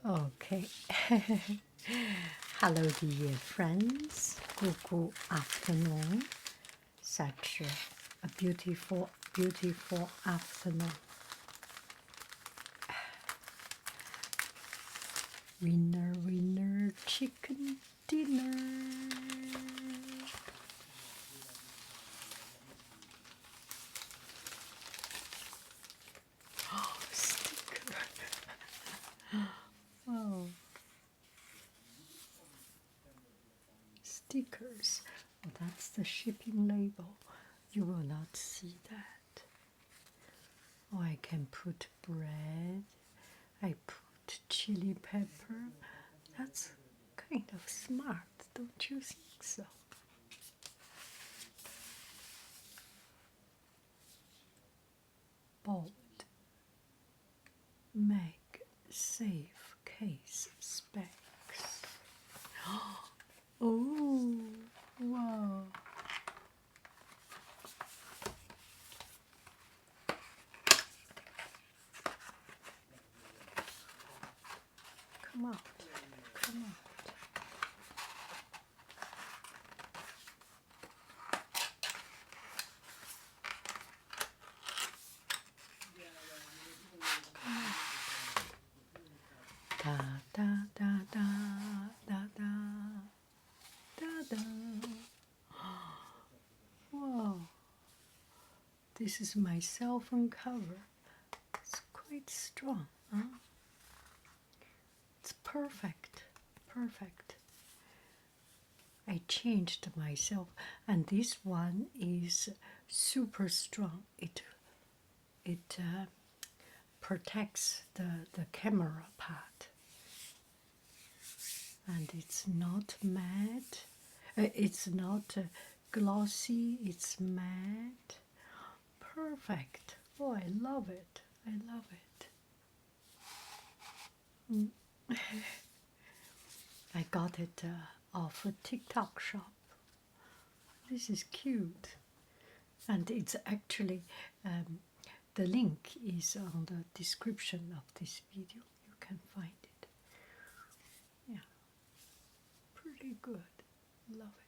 Okay. Hello, dear friends. Good afternoon. Such a beautiful, beautiful afternoon. Winner, winner, chicken dinner. Oh, sticker. Oh. Stickers. Oh, that's the shipping label. You will not see that. Oh, I can put bread. I put chili pepper. That's kind of smart, don't you think so? Bold. Make safe case specs. Oh, wow. Come out. Come out. Da da da da da da da da. Wow. This is my cell phone cover. It's quite strong, huh? It's perfect. Perfect. I changed myself, and this one is super strong. It protects the camera part, and it's not matte. It's not glossy. It's matte. Perfect. Oh, I love it. I love it. I got it off a TikTok shop. This is cute. And it's actually, the link is on the description of this video. You can find it. Yeah, pretty good. Love it.